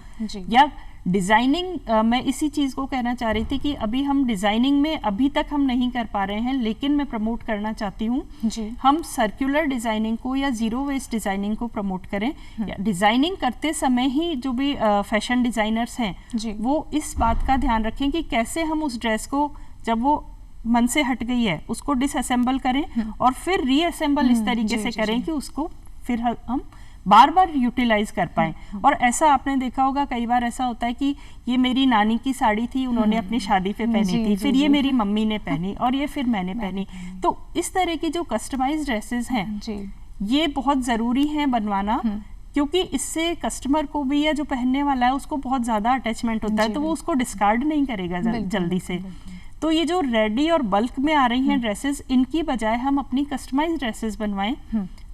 या डिजाइनिंग, मैं इसी चीज को कहना चाह रही थी कि अभी हम डिजाइनिंग में अभी तक हम नहीं कर पा रहे हैं, लेकिन मैं प्रमोट करना चाहती हूँ हम सर्कुलर डिजाइनिंग को या जीरो वेस्ट डिजाइनिंग को प्रमोट करें। डिजाइनिंग करते समय ही जो भी फैशन डिजाइनर्स हैं वो इस बात का ध्यान रखें कि कैसे हम उस ड्रेस को, जब वो मन से हट गई है, उसको डिसअसेंबल करें और फिर रीअसेंबल इस तरीके से करें कि उसको फिर हम बार बार यूटिलाइज कर पाएं। और ऐसा आपने देखा होगा, कई बार ऐसा होता है कि ये मेरी नानी की साड़ी थी, उन्होंने अपनी शादी पे पहनी थी, फिर ये मेरी मम्मी ने पहनी और ये फिर मैंने पहनी। तो इस तरह की जो कस्टमाइज्ड ड्रेसेस हैं ये बहुत ज़रूरी हैं बनवाना, क्योंकि इससे कस्टमर को भी या जो पहनने वाला है उसको बहुत ज़्यादा अटैचमेंट होता है, तो वो उसको डिस्कार्ड नहीं करेगा जल्दी से। तो ये जो रेडी और बल्क में आ रही हैं ड्रेसेस, इनकी बजाय हम अपनी कस्टमाइज्ड ड्रेसेस बनवाएं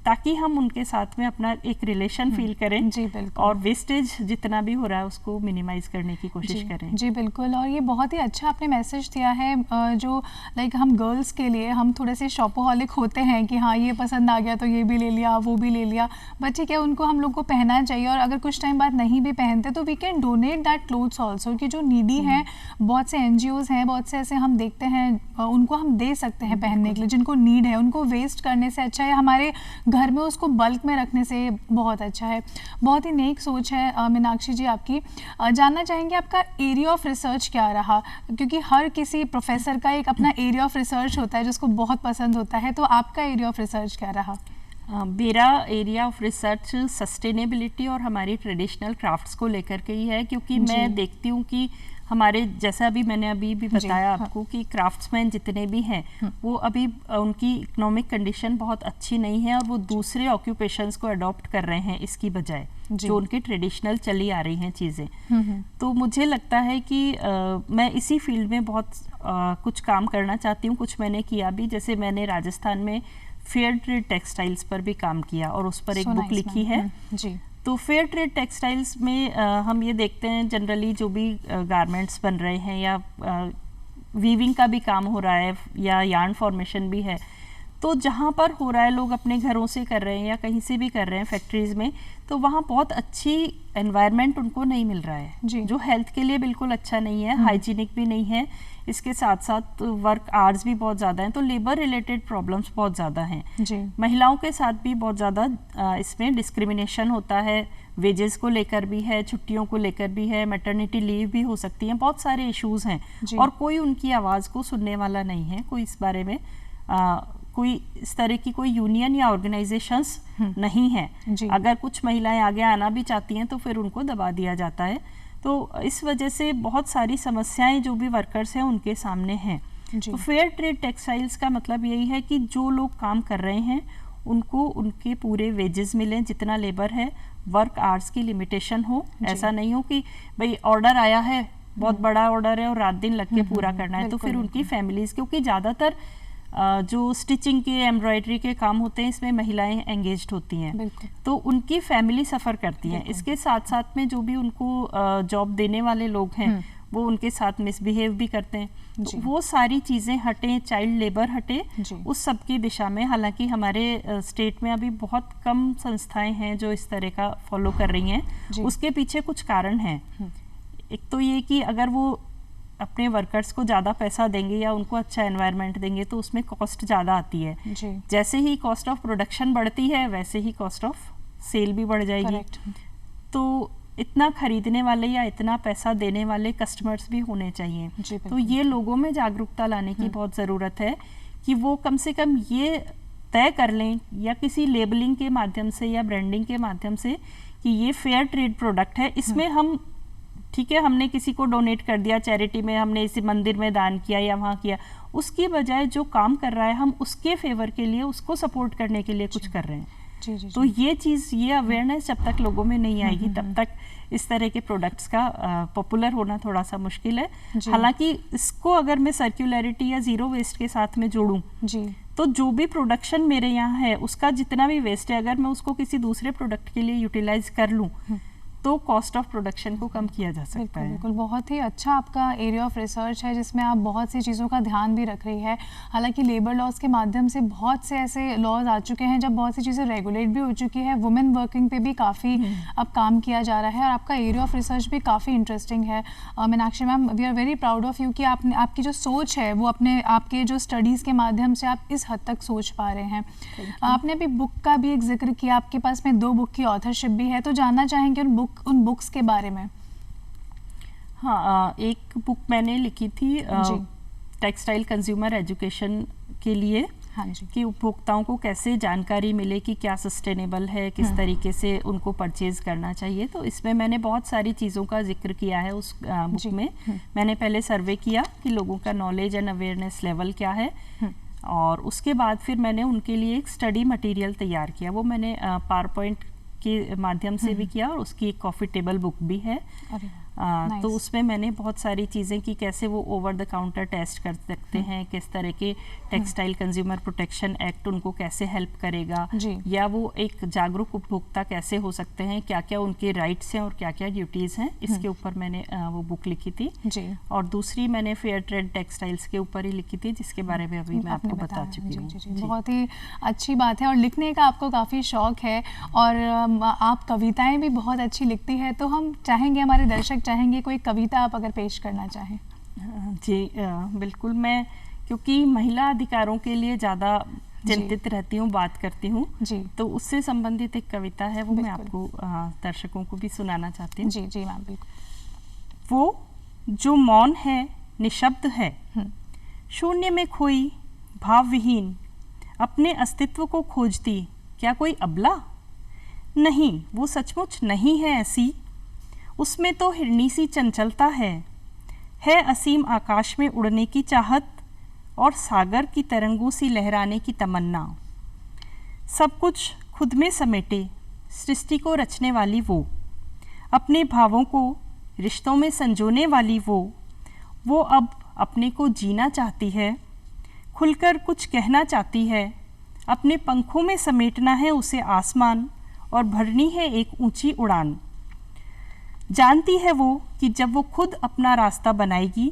ताकि हम उनके साथ में अपना एक रिलेशन फील करें। जी बिल्कुल। और वेस्टेज जितना भी हो रहा है उसको मिनिमाइज करने की कोशिश करें। जी बिल्कुल। और ये बहुत ही अच्छा आपने मैसेज दिया है, जो लाइक हम गर्ल्स के लिए, हम थोड़े से शॉपोहॉलिक होते हैं कि हाँ ये पसंद आ गया तो ये भी ले लिया, वो भी ले लिया, बट ठीक है उनको हम लोग को पहनना चाहिए। और अगर कुछ टाइम बाद नहीं भी पहनते तो we can donate that clothes also, कि जो नीडी हैं, बहुत से NGOs हैं, बहुत से ऐसे हम देखते हैं, उनको हम दे सकते हैं पहनने के लिए, जिनको नीड है। उनको वेस्ट करने से अच्छा है हमारे घर में उसको बल्क में रखने से बहुत अच्छा है। बहुत ही नेक सोच है मीनाक्षी जी आपकी। जानना चाहेंगे आपका एरिया ऑफ रिसर्च क्या रहा, क्योंकि हर किसी प्रोफेसर का एक अपना एरिया ऑफ रिसर्च होता है जिसको बहुत पसंद होता है, तो आपका एरिया ऑफ रिसर्च क्या रहा? मेरा एरिया ऑफ रिसर्च सस्टेनेबिलिटी और हमारी ट्रेडिशनल क्राफ्ट्स को लेकर के ही है, क्योंकि मैं देखती हूँ कि हमारे, जैसा अभी मैंने अभी भी बताया आपको कि क्राफ्ट्समैन जितने भी हैं वो अभी उनकी इकोनॉमिक कंडीशन बहुत अच्छी नहीं है और वो दूसरे ऑक्यूपेशंस को अडॉप्ट कर रहे हैं इसकी बजाय, जो उनकी ट्रेडिशनल चली आ रही हैं चीज़ें। तो मुझे लगता है कि मैं इसी फील्ड में बहुत कुछ काम करना चाहती हूँ। कुछ मैंने किया भी, जैसे मैंने राजस्थान में फेयर ट्रेड टेक्सटाइल्स पर भी काम किया और उस पर एक बुक लिखी है जी। तो फेयर ट्रेड टेक्सटाइल्स में हम ये देखते हैं जनरली जो भी गारमेंट्स बन रहे हैं या वीविंग का भी काम हो रहा है या यार्न फॉर्मेशन भी है, तो जहाँ पर हो रहा है लोग अपने घरों से कर रहे हैं या कहीं से भी कर रहे हैं फैक्ट्रीज़ में, तो वहाँ बहुत अच्छी एनवायरनमेंट उनको नहीं मिल रहा है जो हेल्थ के लिए बिल्कुल अच्छा नहीं है, हाइजीनिक भी नहीं है। इसके साथ साथ वर्क आवर्स भी बहुत ज़्यादा हैं, तो लेबर रिलेटेड प्रॉब्लम्स बहुत ज़्यादा हैं। महिलाओं के साथ भी बहुत ज़्यादा इसमें डिस्क्रिमिनेशन होता है, वेजेस को लेकर भी है, छुट्टियों को लेकर भी है, मैटरनिटी लीव भी हो सकती है, बहुत सारे इश्यूज़ हैं और कोई उनकी आवाज़ को सुनने वाला नहीं है, कोई इस बारे में कोई इस तरह की कोई यूनियन या ऑर्गेनाइजेशंस नहीं है। अगर कुछ महिलाएं आगे आना भी चाहती हैं तो फिर उनको दबा दिया जाता है। तो इस वजह से बहुत सारी समस्याएं जो भी वर्कर्स हैं उनके सामने हैं। तो फेयर ट्रेड टेक्सटाइल्स का मतलब यही है कि जो लोग काम कर रहे हैं उनको उनके पूरे वेजेस मिलें, जितना लेबर है, वर्क आवर्स की लिमिटेशन हो, ऐसा नहीं हो कि भाई ऑर्डर आया है, बहुत बड़ा ऑर्डर है और रात दिन लग के पूरा करना है, तो फिर उनकी फैमिलीज, क्योंकि ज़्यादातर जो स्टिचिंग के, एम्ब्रॉयडरी के काम होते हैं इसमें महिलाएं एंगेज्ड होती हैं, तो उनकी फैमिली सफ़र करती हैं। इसके साथ साथ में जो भी उनको जॉब देने वाले लोग हैं वो उनके साथ मिसबिहेव भी करते हैं, तो वो सारी चीज़ें हटें, चाइल्ड लेबर हटे, उस सब की दिशा में। हालांकि हमारे स्टेट में अभी बहुत कम संस्थाएं हैं जो इस तरह का फॉलो कर रही हैं। उसके पीछे कुछ कारण हैं। एक तो ये कि अगर वो अपने वर्कर्स को ज़्यादा पैसा देंगे या उनको अच्छा एनवायरनमेंट देंगे तो उसमें कॉस्ट ज़्यादा आती है। जैसे ही कॉस्ट ऑफ प्रोडक्शन बढ़ती है वैसे ही कॉस्ट ऑफ सेल भी बढ़ जाएगी। तो इतना खरीदने वाले या इतना पैसा देने वाले कस्टमर्स भी होने चाहिए। तो ये लोगों में जागरूकता लाने की बहुत ज़रूरत है कि वो कम से कम ये तय कर लें या किसी लेबलिंग के माध्यम से या ब्रांडिंग के माध्यम से कि ये फेयर ट्रेड प्रोडक्ट है, इसमें हम, ठीक है, हमने किसी को डोनेट कर दिया चैरिटी में, हमने इसी मंदिर में दान किया या वहाँ किया, उसकी बजाय जो काम कर रहा है हम उसके फेवर के लिए, उसको सपोर्ट करने के लिए कुछ कर रहे हैं। तो ये चीज़, ये अवेयरनेस जब तक लोगों में नहीं आएगी तब तक इस तरह के प्रोडक्ट्स का पॉपुलर होना थोड़ा सा मुश्किल है। हालांकि इसको अगर मैं सर्क्युलरिटी या ज़ीरो वेस्ट के साथ में जोड़ूँ तो जो भी प्रोडक्शन मेरे यहाँ है उसका जितना भी वेस्ट है, अगर मैं उसको किसी दूसरे प्रोडक्ट के लिए यूटिलाइज कर लूँ तो कॉस्ट ऑफ प्रोडक्शन को कम किया जा सकता है। बिल्कुल, बहुत ही अच्छा आपका एरिया ऑफ रिसर्च है जिसमें आप बहुत सी चीज़ों का ध्यान भी रख रही है। हालांकि लेबर लॉज के माध्यम से बहुत से ऐसे लॉज आ चुके हैं जब बहुत सी चीज़ें रेगुलेट भी हो चुकी है, वुमेन वर्किंग पे भी काफ़ी अब काम किया जा रहा है और आपका एरिया ऑफ रिसर्च भी काफ़ी इंटरेस्टिंग है। Meenakshi ma'am, we are very proud of you कि आपने, आपकी जो सोच है वो अपने, आपके जो स्टडीज़ के माध्यम से आप इस हद तक सोच पा रहे हैं। आपने अभी बुक का भी एक जिक्र किया, आपके पास में 2 बुक की ऑथरशिप भी है, तो जानना चाहेंगे उन बुक्स के बारे में। हाँ, एक बुक मैंने लिखी थी टेक्सटाइल कंज्यूमर एजुकेशन के लिए, हाँ जी, कि उपभोक्ताओं को कैसे जानकारी मिले कि क्या सस्टेनेबल है, किस तरीके से उनको परचेज करना चाहिए। तो इसमें मैंने बहुत सारी चीज़ों का जिक्र किया है उस बुक में। मैंने पहले सर्वे किया कि लोगों का नॉलेज एंड अवेयरनेस लेवल क्या है और उसके बाद फिर मैंने उनके लिए एक स्टडी मटेरियल तैयार किया। वो मैंने पावर पॉइंट के माध्यम से भी किया और उसकी एक कॉफ़ी टेबल बुक भी है। तो उसमें मैंने बहुत सारी चीज़ें कि कैसे वो ओवर द काउंटर टेस्ट कर सकते हैं, किस तरह के टेक्सटाइल कंज्यूमर प्रोटेक्शन एक्ट उनको कैसे हेल्प करेगा, या वो एक जागरूक उपभोक्ता कैसे हो सकते हैं, क्या क्या उनके राइट्स हैं और क्या क्या ड्यूटीज़ हैं, इसके ऊपर मैंने वो बुक लिखी थी। और दूसरी मैंने फेयर ट्रेड टेक्सटाइल्स के ऊपर ही लिखी थी, जिसके बारे में अभी मैं आपको बता चुकी हूँ। बहुत ही अच्छी बात है और लिखने का आपको काफ़ी शौक है और आप कविताएं भी बहुत अच्छी लिखती है, तो हम चाहेंगे, हमारे दर्शक चाहेंगे कोई कविता आप अगर पेश करना चाहें। जी बिल्कुल, मैं क्योंकि महिला अधिकारों के लिए ज़्यादा चिंतित रहती हूँ, बात करती हूँ, जी तो उससे संबंधित एक कविता है, वो मैं बिल्कुल। आपको दर्शकों को भी सुनाना चाहती हूँ। जी जी मैम बिल्कुल। वो जो मौन है, निशब्द है, हम्म, शून्य में खोई, भावविहीन, अपने अस्तित्व को खोजती, क्या कोई अबला? नहीं, वो सचमुच नहीं है ऐसी, उसमें तो हिरनी सी चंचलता है असीम आकाश में उड़ने की चाहत और सागर की तरंगों सी लहराने की तमन्ना। सब कुछ खुद में समेटे सृष्टि को रचने वाली वो, अपने भावों को रिश्तों में संजोने वाली वो अब अपने को जीना चाहती है, खुलकर कुछ कहना चाहती है, अपने पंखों में समेटना है उसे आसमान और भरनी है एक ऊंची उड़ान। जानती है वो कि जब वो खुद अपना रास्ता बनाएगी,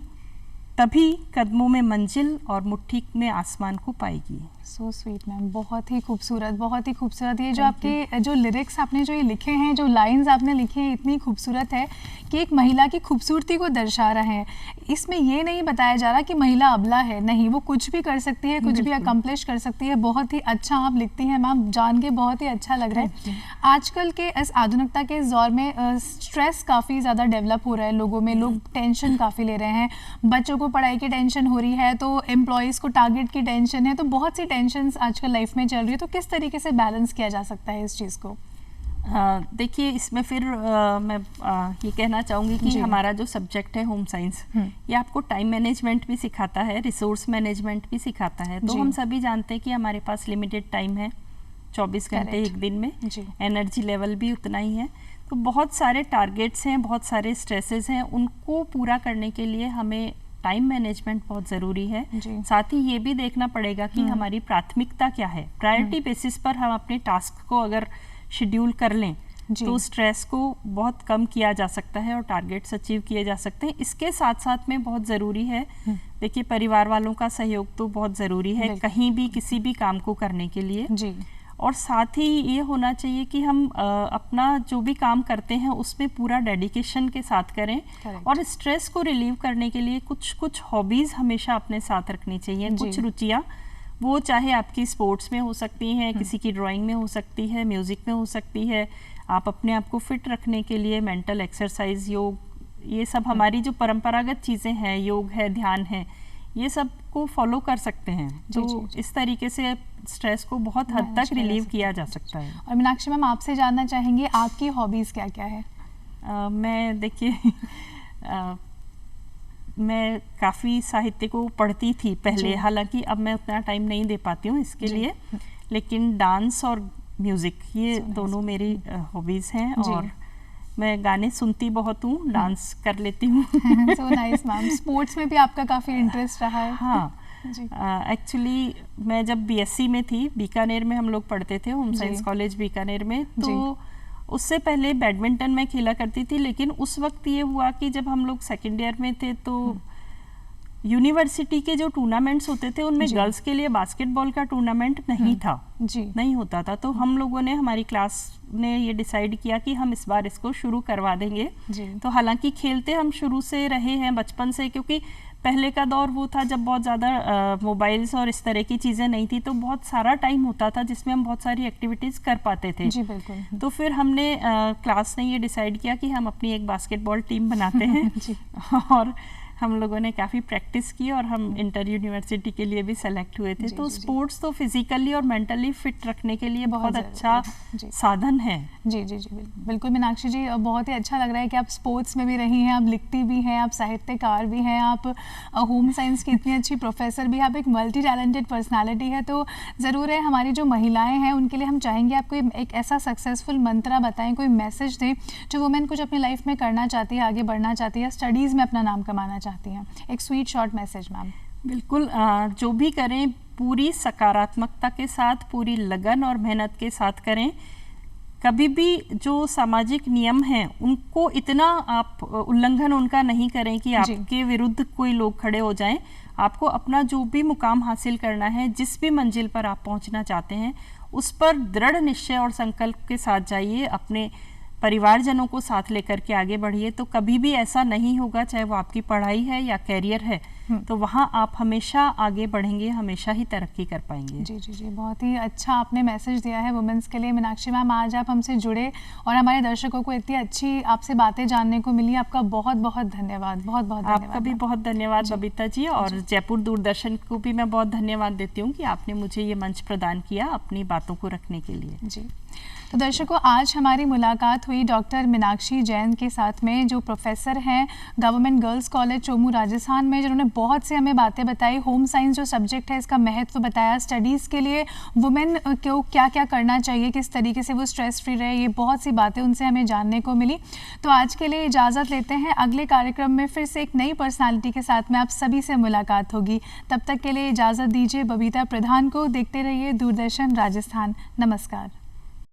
तभी कदमों में मंजिल और मुट्ठी में आसमान को पाएगी। सो स्वीट मैम, बहुत ही खूबसूरत, बहुत ही खूबसूरत। ये जो आपके जो लिरिक्स आपने जो ये लिखे हैं, जो लाइंस आपने लिखे हैं, इतनी खूबसूरत है कि एक महिला की खूबसूरती को दर्शा रहे हैं। इसमें ये नहीं बताया जा रहा कि महिला अबला है, नहीं, वो कुछ भी कर सकती है, कुछ भी अकम्प्लिश कर सकती है। बहुत ही अच्छा आप लिखती हैं मैम, जान के बहुत ही अच्छा लग रहा है। आजकल के इस आधुनिकता के इस दौर में स्ट्रेस काफ़ी ज़्यादा डेवलप हो रहा है लोगों में, लोग टेंशन काफ़ी ले रहे हैं, बच्चों को पढ़ाई की टेंशन हो रही है, तो एम्प्लॉयज़ को टारगेट की टेंशन है, तो बहुत सी टेंशन्स आजकल लाइफ में चल रही है। तो किस तरीके से बैलेंस किया जा सकता है इस चीज़ को? देखिए, इसमें फिर मैं ये कहना चाहूँगी कि हमारा जो सब्जेक्ट है होम साइंस, ये आपको टाइम मैनेजमेंट भी सिखाता है, रिसोर्स मैनेजमेंट भी सिखाता है। तो हम सभी जानते हैं कि हमारे पास लिमिटेड टाइम है, 24 घंटे एक दिन में, एनर्जी लेवल भी उतना ही है। तो बहुत सारे टारगेट्स हैं, बहुत सारे स्ट्रेसेस हैं, उनको पूरा करने के लिए हमें टाइम मैनेजमेंट बहुत ज़रूरी है। साथ ही ये भी देखना पड़ेगा कि हमारी प्राथमिकता क्या है। प्रायोरिटी बेसिस पर हम अपने टास्क को अगर शेड्यूल कर लें तो स्ट्रेस को बहुत कम किया जा सकता है और टारगेट्स अचीव किए जा सकते हैं। इसके साथ साथ में बहुत ज़रूरी है, देखिए, परिवार वालों का सहयोग तो बहुत ज़रूरी है कहीं भी किसी भी काम को करने के लिए जी। और साथ ही ये होना चाहिए कि हम अपना जो भी काम करते हैं उसमें पूरा डेडिकेशन के साथ करें। और स्ट्रेस को रिलीव करने के लिए कुछ हॉबीज़ हमेशा अपने साथ रखनी चाहिए, कुछ रुचियाँ, वो चाहे आपकी स्पोर्ट्स में हो सकती हैं, किसी की ड्राइंग में हो सकती है, म्यूज़िक में हो सकती है। आप अपने आप को फिट रखने के लिए मेंटल एक्सरसाइज, योग, ये सब हमारी जो परंपरागत चीज़ें हैं, योग है, ध्यान है, ये सब को फॉलो कर सकते हैं। तो इस तरीके से स्ट्रेस को बहुत हद तक रिलीव किया जा सकता है। और मीनाक्षी मैम, आपसे जानना चाहेंगे आपकी हॉबीज़ क्या क्या है? मैं देखिए मैं काफ़ी साहित्य को पढ़ती थी पहले, हालांकि अब मैं उतना टाइम नहीं दे पाती हूँ इसके लिए, लेकिन डांस और म्यूज़िक, ये दोनों मेरी हॉबीज़ हैं। और मैं गाने सुनती बहुत हूँ, डांस कर लेती हूँ। So nice ma'am. स्पोर्ट्स में भी आपका काफ़ी इंटरेस्ट रहा है? हाँ, एक्चुअली मैं जब बीएससी में थी, बीकानेर में हम लोग पढ़ते थे, होम साइंस कॉलेज बीकानेर में, तो उससे पहले बैडमिंटन में खेला करती थी। लेकिन उस वक्त ये हुआ कि जब हम लोग सेकेंड ईयर में थे तो यूनिवर्सिटी के जो टूर्नामेंट्स होते थे उनमें गर्ल्स के लिए बास्केटबॉल का टूर्नामेंट नहीं था, नहीं होता था। तो हम लोगों ने, हमारी क्लास ने ये डिसाइड किया कि हम इस बार इसको शुरू करवा देंगे। तो हालांकि खेलते हम शुरू से रहे हैं बचपन से, क्योंकि पहले का दौर वो था जब बहुत ज़्यादा मोबाइल्स और इस तरह की चीज़ें नहीं थी, तो बहुत सारा टाइम होता था जिसमें हम बहुत सारी एक्टिविटीज़ कर पाते थे। जी बिल्कुल। तो फिर हमने क्लास ने ये डिसाइड किया कि हम अपनी एक बास्केटबॉल टीम बनाते हैं। और हम लोगों ने काफ़ी प्रैक्टिस की और हम इंटर यूनिवर्सिटी के लिए भी सेलेक्ट हुए थे। तो स्पोर्ट्स तो फिजिकली और मेंटली फिट रखने के लिए बहुत अच्छा साधन है। जी जी जी बिल्कुल मीनाक्षी जी, बहुत ही अच्छा लग रहा है कि आप स्पोर्ट्स में भी रही हैं, आप लिखती भी हैं, आप साहित्यकार भी हैं, आप होम साइंस की इतनी अच्छी प्रोफेसर भी, आप एक मल्टी टैलेंटेड पर्सनालिटी है। तो ज़रूर है, हमारी जो महिलाएँ हैं उनके लिए हम चाहेंगे आप कोई एक ऐसा सक्सेसफुल मंत्रा बताएँ, कोई मैसेज दें जो वुमेन कुछ अपनी लाइफ में करना चाहती है, आगे बढ़ना चाहती है, स्टडीज़ में अपना नाम कमाना चाहती हैं। एक स्वीट शॉर्ट मैसेज मैम। बिल्कुल, जो भी करें पूरी सकारात्मकता के साथ, पूरी लगन और मेहनत के साथ करें। कभी भी जो सामाजिक नियम हैं उनको इतना आप उल्लंघन उनका नहीं करें कि आपके विरुद्ध कोई लोग खड़े हो जाएं। आपको अपना जो भी मुकाम हासिल करना है, जिस भी मंजिल पर आप पहुंचना चाहते हैं, उस पर दृढ़ निश्चय और संकल्प के साथ जाइए। अपने परिवारजनों को साथ लेकर के आगे बढ़िए, तो कभी भी ऐसा नहीं होगा, चाहे वो आपकी पढ़ाई है या कैरियर है, तो वहाँ आप हमेशा आगे बढ़ेंगे, हमेशा ही तरक्की कर पाएंगे। जी जी जी, बहुत ही अच्छा आपने मैसेज दिया है वुमेन्स के लिए। मीनाक्षी मैम, आज आप हमसे जुड़े और हमारे दर्शकों को इतनी अच्छी आपसे बातें जानने को मिली, आपका बहुत बहुत धन्यवाद। बहुत बहुत धन्यवाद। आपका भी बहुत धन्यवाद बबीता जी, और जयपुर दूरदर्शन को भी मैं बहुत धन्यवाद देती हूँ कि आपने मुझे ये मंच प्रदान किया अपनी बातों को रखने के लिए। जी, तो दर्शकों, आज हमारी मुलाकात हुई डॉक्टर मीनाक्षी जैन के साथ में, जो प्रोफेसर हैं government girls college Chomu Rajasthan में, जिन्होंने बहुत से हमें बातें बताई। होम साइंस जो सब्जेक्ट है इसका महत्व बताया, स्टडीज़ के लिए वुमेन को क्या क्या करना चाहिए, किस तरीके से वो स्ट्रेस फ्री रहे, ये बहुत सी बातें उनसे हमें जानने को मिली। तो आज के लिए इजाज़त लेते हैं, अगले कार्यक्रम में फिर से एक नई पर्सनालिटी के साथ में आप सभी से मुलाकात होगी। तब तक के लिए इजाज़त दीजिए बबीता प्रधान को। देखते रहिए दूरदर्शन राजस्थान। नमस्कार।